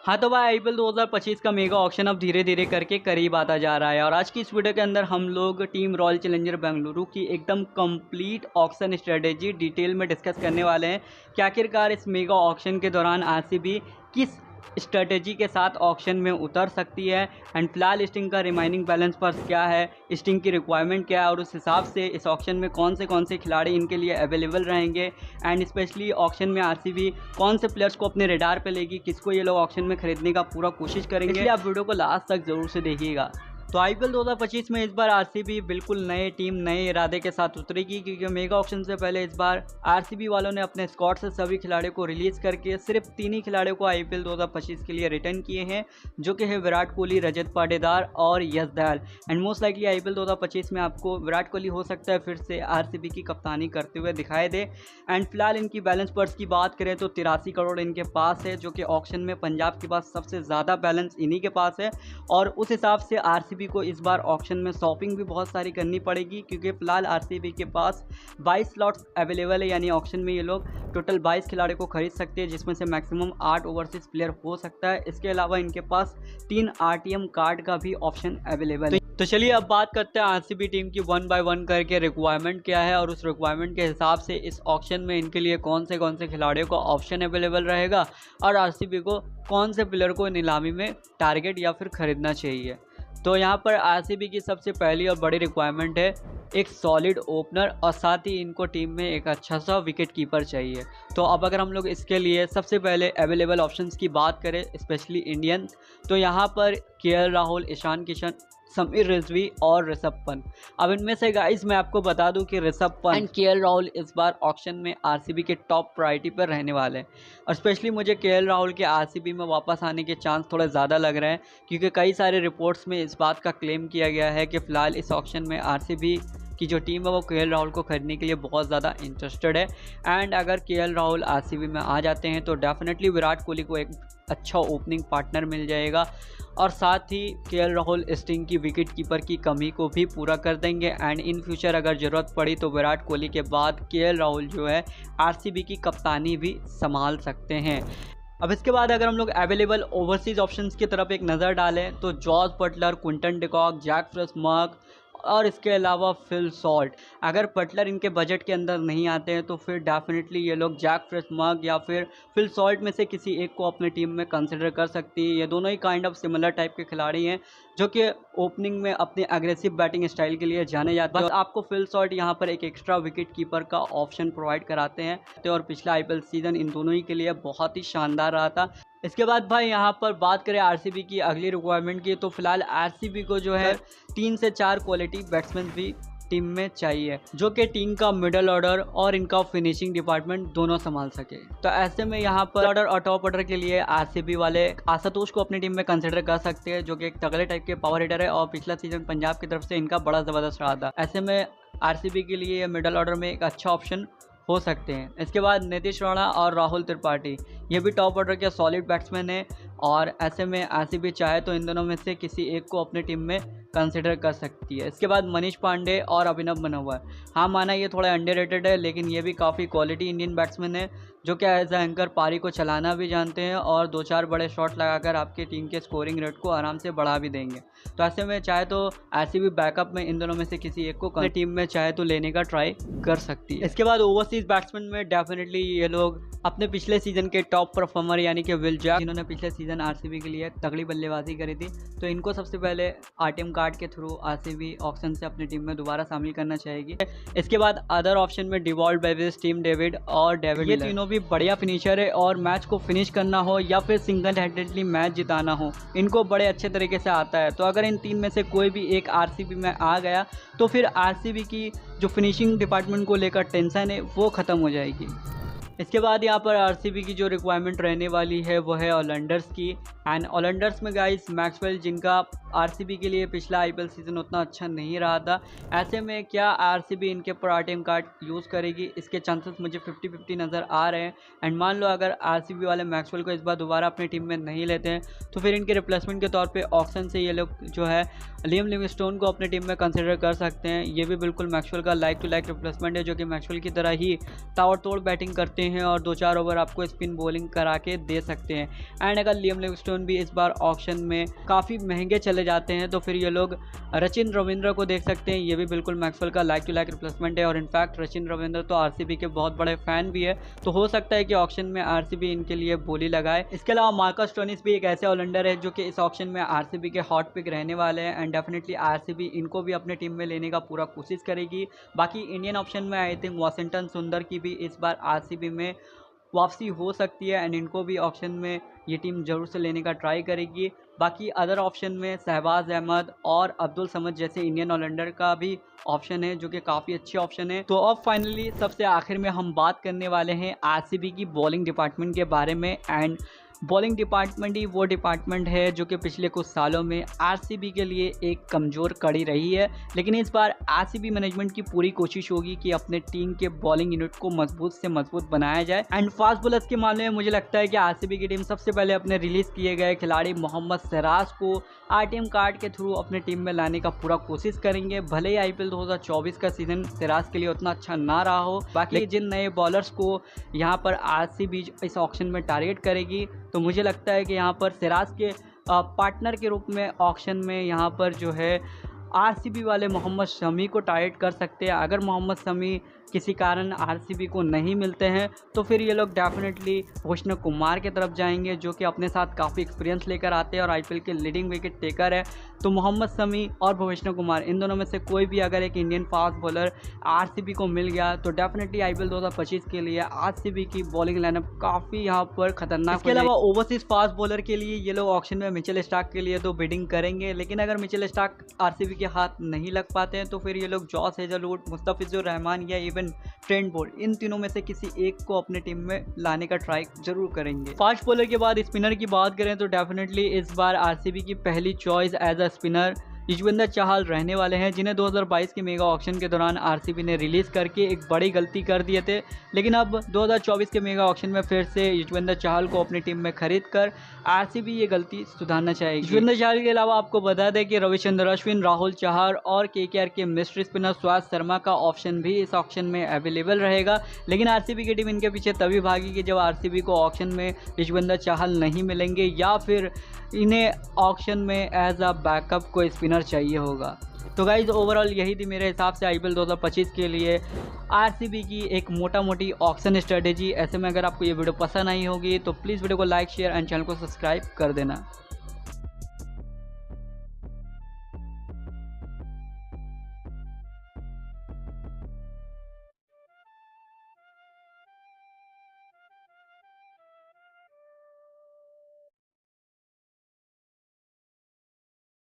हाँ तो भाई आईपीएल 2025 का मेगा ऑक्शन अब धीरे धीरे करके करीब आता जा रहा है और आज की इस वीडियो के अंदर हम लोग टीम रॉयल चैलेंजर बेंगलुरु की एकदम कंप्लीट ऑक्शन स्ट्रेटेजी डिटेल में डिस्कस करने वाले हैं कि आखिरकार इस मेगा ऑक्शन के दौरान आरसीबी किस स्ट्रेटेजी के साथ ऑक्शन में उतर सकती है एंड फिलहाल स्टिंग का रिमाइनिंग बैलेंस पर क्या है, स्टिंग की रिक्वायरमेंट क्या है और उस हिसाब से इस ऑक्शन में कौन से खिलाड़ी इनके लिए अवेलेबल रहेंगे एंड स्पेशली ऑक्शन में आरसीबी कौन से प्लेयर्स को अपने रडार पे लेगी, किसको ये लोग ऑक्शन में खरीदने का पूरा कोशिश करेंगे। इसलिए आप वीडियो को लास्ट तक जरूर से देखिएगा। तो आईपीएल 2025 में इस बार आरसीबी बिल्कुल नए टीम नए इरादे के साथ उतरेगी क्योंकि मेगा ऑक्शन से पहले इस बार आरसीबी वालों ने अपने स्क्वाड से सभी खिलाड़ियों को रिलीज करके सिर्फ 3 ही खिलाड़ियों को आईपीएल 2025 के लिए रिटर्न किए हैं, जो कि है विराट कोहली, रजत पाटीदार और Yash Dayal. And most likely IPL 2025 में आपको विराट कोहली हो सकता है फिर से आरसीबी की कप्तानी करते हुए दिखाई दे। एंड फिलहाल इनकी बैलेंस पर्स की बात करें तो 83 करोड़ इनके पास है, जो कि ऑक्शन में पंजाब के पास सबसे ज़्यादा बैलेंस इन्हीं के पास है और उस हिसाब से आरसीबी को इस बार ऑक्शन में शॉपिंग भी बहुत सारी करनी पड़ेगी क्योंकि फिलहाल आरसीबी के पास 22 स्लॉट्स अवेलेबल है, यानी ऑक्शन में ये लोग टोटल 22 खिलाड़ियों को खरीद सकते हैं जिसमें से मैक्सिमम 8 ओवरसीज प्लेयर हो सकता है। इसके अलावा इनके पास 3 आरटीएम कार्ड का भी ऑप्शन अवेलेबल है। तो चलिए अब बात करते हैं आरसीबी टीम की 1 बाय 1 करके रिक्वायरमेंट क्या है और उस रिक्वायरमेंट के हिसाब से इस ऑक्शन में इनके लिए कौन से खिलाड़ियों का ऑप्शन अवेलेबल रहेगा और आरसीबी को कौन से प्लेयर को नीलामी में टारगेट या फिर खरीदना चाहिए। तो यहाँ पर आरसीबी की सबसे पहली और बड़ी रिक्वायरमेंट है एक सॉलिड ओपनर और साथ ही इनको टीम में एक अच्छा सा विकेट कीपर चाहिए। तो अब अगर हम लोग इसके लिए सबसे पहले अवेलेबल ऑप्शंस की बात करें स्पेशली इंडियन, तो यहाँ पर केएल राहुल, ईशान किशन, समीर रिजवी और ऋषभ पंत। अब इनमें से गाइस मैं आपको बता दूं कि ऋषभ पंत एंड केएल राहुल इस बार ऑक्शन में आरसीबी के टॉप प्रायोरिटी पर रहने वाले हैं और स्पेशली मुझे केएल राहुल के आरसीबी में वापस आने के चांस थोड़े ज़्यादा लग रहे हैं क्योंकि कई सारे रिपोर्ट्स में इस बात का क्लेम किया गया है कि फ़िलहाल इस ऑक्शन में आरसीबी की जो टीम है वो केएल राहुल को खरीदने के लिए बहुत ज़्यादा इंटरेस्टेड है। एंड अगर केएल राहुल आरसीबी में आ जाते हैं तो डेफिनेटली विराट कोहली को एक अच्छा ओपनिंग पार्टनर मिल जाएगा और साथ ही केएल राहुल स्टिंग की विकेट कीपर की कमी को भी पूरा कर देंगे एंड इन फ्यूचर अगर ज़रूरत पड़ी तो विराट कोहली के बाद केएल राहुल जो है आरसीबी की कप्तानी भी संभाल सकते हैं। अब इसके बाद अगर हम लोग अवेलेबल ओवरसीज ऑप्शंस की तरफ एक नज़र डालें तो George Buttler, Quinton de Kock, Jake फ्रेशमर्क और इसके अलावा फिल सॉल्ट। अगर बटलर इनके बजट के अंदर नहीं आते हैं तो फिर डेफिनेटली ये लोग जैक फ्रेशमर्क या फिर फिल सॉल्ट में से किसी एक को अपने टीम में कंसिडर कर सकती है। ये दोनों ही काइंड ऑफ सिमिलर टाइप के खिलाड़ी हैं जो कि ओपनिंग में अपने अग्रेसिव बैटिंग स्टाइल के लिए जाने जाते हैं। बस आपको फिल सॉल्ट यहाँ पर एक एक्स्ट्रा विकेट कीपर का ऑप्शन प्रोवाइड कराते हैं और पिछला आईपीएल सीजन इन दोनों ही के लिए बहुत ही शानदार रहा था। इसके बाद भाई यहाँ पर बात करें आरसीबी की अगली रिक्वायरमेंट की तो फिलहाल आरसीबी को जो है 3 से 4 क्वालिटी बैट्समैन भी टीम में चाहिए जो कि टीम का मिडल ऑर्डर और इनका फिनिशिंग डिपार्टमेंट दोनों संभाल सके। तो ऐसे में यहाँ पर ऑर्डर और टॉप ऑर्डर के लिए आरसीबी वाले आशुतोष को अपनी टीम में कंसिडर कर सकते हैं जो कि एक तगड़े टाइप के पावर हिटर है और पिछला सीजन पंजाब की तरफ से इनका बड़ा ज़बरदस्त रहा था। ऐसे में आरसीबी के लिए मिडल ऑर्डर में एक अच्छा ऑप्शन हो सकते हैं। इसके बाद नीतीश राणा और राहुल त्रिपाठी, ये भी टॉप ऑर्डर के सॉलिड बैट्समैन हैं और ऐसे में आरसीबी चाहे तो इन दोनों में से किसी एक को अपनी टीम में कंसिडर कर सकती है। इसके बाद मनीष पांडे और अभिनव मनोहर, हाँ माना ये थोड़ा अंडररेटेड है लेकिन ये भी काफ़ी क्वालिटी इंडियन बैट्समैन है जो कि एज एंकर पारी को चलाना भी जानते हैं और 2-4 बड़े शॉट लगाकर आपकी टीम के स्कोरिंग रेट को आराम से बढ़ा भी देंगे। तो ऐसे में चाहे तो आरसीबी बैकअप में इन दोनों में से किसी एक को अपनी टीम में चाहे तो लेने का ट्राई कर सकती है। इसके बाद ओवरसीज बैट्समैन में डेफिनेटली ये लोग अपने पिछले सीजन के टॉप परफॉर्मर यानी कि विल जैक, जिन्होंने पिछले सीजन आरसीबी के लिए तगड़ी बल्लेबाजी करी थी, तो इनको सबसे पहले आरटीएम कार्ड के थ्रू आरसीबी ऑक्शन से अपनी टीम में दोबारा शामिल करना चाहेगी। इसके बाद अदर ऑप्शन में डिवॉल्ट बेविस, टीम डेविड और डेविड, ये तीनों भी बढ़िया फिनिशर है और मैच को फिनिश करना हो या फिर सिंगल हैंडेडली मैच जिताना हो इनको बड़े अच्छे तरीके से आता है। तो अगर इन 3 में से कोई भी एक आरसीबी में आ गया तो फिर आरसीबी की जो फिनिशिंग डिपार्टमेंट को लेकर टेंशन है वो ख़त्म हो जाएगी। इसके बाद यहाँ पर आरसीबी की जो रिक्वायरमेंट रहने वाली है वो है ऑलराउंडर्स की एंड ऑलराउंडर्स में गाइस मैक्सवेल, जिनका आरसीबी के लिए पिछला आईपीएल सीजन उतना अच्छा नहीं रहा था। ऐसे में क्या आरसीबी इनके ऊपर आरटीएम कार्ड यूज़ करेगी, इसके चांसेस मुझे 50-50 नज़र आ रहे हैं। एंड मान लो अगर आरसीबी वाले मैक्सवेल को इस बार दोबारा अपनी टीम में नहीं लेते हैं तो फिर इनके रिप्लेसमेंट के तौर पे ऑक्शन से ये लोग जो है लियम लिविंगस्टोन को अपनी टीम में कंसिडर कर सकते हैं। ये भी बिल्कुल मैक्सवेल का लाइक टू लाइक रिप्लेसमेंट है जो कि मैक्सवेल की तरह ही ताबड़तोड़ बैटिंग करते हैं और 2-4 ओवर आपको स्पिन बॉलिंग करा के दे सकते हैं। एंड अगर लियाम लिविंगस्टोन भी इस बार ऑक्शन में काफ़ी महंगे चले जाते हैं तो फिर ये लोग सचिन रविंद्र को देख सकते हैं। ये भी बिल्कुल मैक्सवेल का लाइक टू लाइक रिप्लेसमेंट है और इनफैक्ट सचिन रविंद्र तो आरसीबी के बहुत बड़े फैन भी है, तो हो सकता है कि ऑक्शन में आरसीबी इनके लिए बोली लगाए। इसके अलावा मार्कस स्टोइनिस भी एक ऐसे ऑलराउंडर है जो कि इस ऑक्शन में आरसीबी के हॉट पिक रहने वाले हैं एंड डेफिनेटली आरसीबी इनको भी अपने टीम में लेने का पूरा कोशिश करेगी। बाकी इंडियन ऑप्शन में आई थिंक वाशिंगटन सुंदर की भी इस बार आरसीबी में वापसी हो सकती है एंड इनको भी ऑप्शन में ये टीम ज़रूर से लेने का ट्राई करेगी। बाकी अदर ऑप्शन में शहबाज अहमद और अब्दुल समद जैसे इंडियन ऑलराउंडर का भी ऑप्शन है जो कि काफ़ी अच्छे ऑप्शन है। तो अब फाइनली सबसे आखिर में हम बात करने वाले हैं आरसीबी की बॉलिंग डिपार्टमेंट के बारे में। एंड बॉलिंग डिपार्टमेंट ही वो डिपार्टमेंट है जो कि पिछले कुछ सालों में आरसीबी के लिए एक कमज़ोर कड़ी रही है, लेकिन इस बार आरसीबी मैनेजमेंट की पूरी कोशिश होगी कि अपने टीम के बॉलिंग यूनिट को मजबूत से मजबूत बनाया जाए। एंड फास्ट बॉलर्स के मामले में मुझे लगता है कि आरसीबी की टीम सबसे पहले अपने रिलीज़ किए गए खिलाड़ी मोहम्मद सिराज को आरटीएम कार्ड के थ्रू अपने टीम में लाने का पूरा कोशिश करेंगे। भले ही आईपीएल 2024 का सीजन सिराज के लिए उतना अच्छा ना रहा हो, बाकी जिन नए बॉलर्स को यहाँ पर आरसीबी इस ऑक्शन में टारगेट करेगी तो मुझे लगता है कि यहाँ पर सिराज के पार्टनर के रूप में ऑक्शन में यहाँ पर जो है आरसीबी वाले मोहम्मद शमी को टारगेट कर सकते हैं। अगर मोहम्मद शमी किसी कारण आरसीबी को नहीं मिलते हैं तो फिर ये लोग डेफिनेटली भुवनेश्वर कुमार की तरफ जाएंगे जो कि अपने साथ काफ़ी एक्सपीरियंस लेकर आते हैं और आईपीएल के लीडिंग विकेट टेकर है। तो मोहम्मद शमी और भुवनेश्वर कुमार इन दोनों में से कोई भी अगर एक इंडियन फास्ट बॉलर आरसीबी को मिल गया तो डेफिनेटली आईपीएल 2025 के लिए आरसीबी की बॉलिंग लाइनअप काफ़ी यहाँ पर खतरनाक। इसके अलावा ओवरसीज फास्ट बॉलर के लिए ये लोग ऑक्शन में मिचेल स्टार्क के लिए तो बिडिंग करेंगे, लेकिन अगर मिचेल स्टार्क आरसीबी के हाथ नहीं लग पाते हैं तो फिर ये लोग जॉस हेजलवुड, मुस्तफिजुर रहमान या इवन ट्रेंट बोल्ट इन तीनों में से किसी एक को अपने टीम में लाने का ट्राई जरूर करेंगे। फास्ट बॉलर के बाद स्पिनर की बात करें तो डेफिनेटली इस बार आरसीबी की पहली choice as a spinner Yuzvendra Chahal रहने वाले हैं, जिन्हें 2022 के मेगा ऑक्शन के दौरान आरसीबी ने रिलीज़ करके एक बड़ी गलती कर दिए थे, लेकिन अब 2024 के मेगा ऑक्शन में फिर से युजवेंद्र चहल को अपनी टीम में खरीद कर आरसीबी ये गलती सुधारना चाहेगी। युजवेंद्र चहल के अलावा आपको बता दें कि रविचंद्र अश्विन, राहुल चहर और केकेआर के मिस्ट्री स्पिनर सुहास शर्मा का ऑप्शन भी इस ऑक्शन में अवेलेबल रहेगा, लेकिन आरसीबी की टीम इनके पीछे तभी भागेगी जब आरसीबी को ऑक्शन में युजवेंद्र चहल नहीं मिलेंगे या फिर इन्हें ऑक्शन में एज अ बैकअप कोई स्पिनर चाहिए होगा। तो गाइज ओवरऑल यही थी मेरे हिसाब से आईपीएल 2025 के लिए आरसीबी की एक मोटा मोटी ऑक्शन स्ट्रेटेजी। ऐसे में अगर आपको ये वीडियो पसंद आई होगी तो प्लीज़ वीडियो को लाइक, शेयर एंड चैनल को सब्सक्राइब कर देना।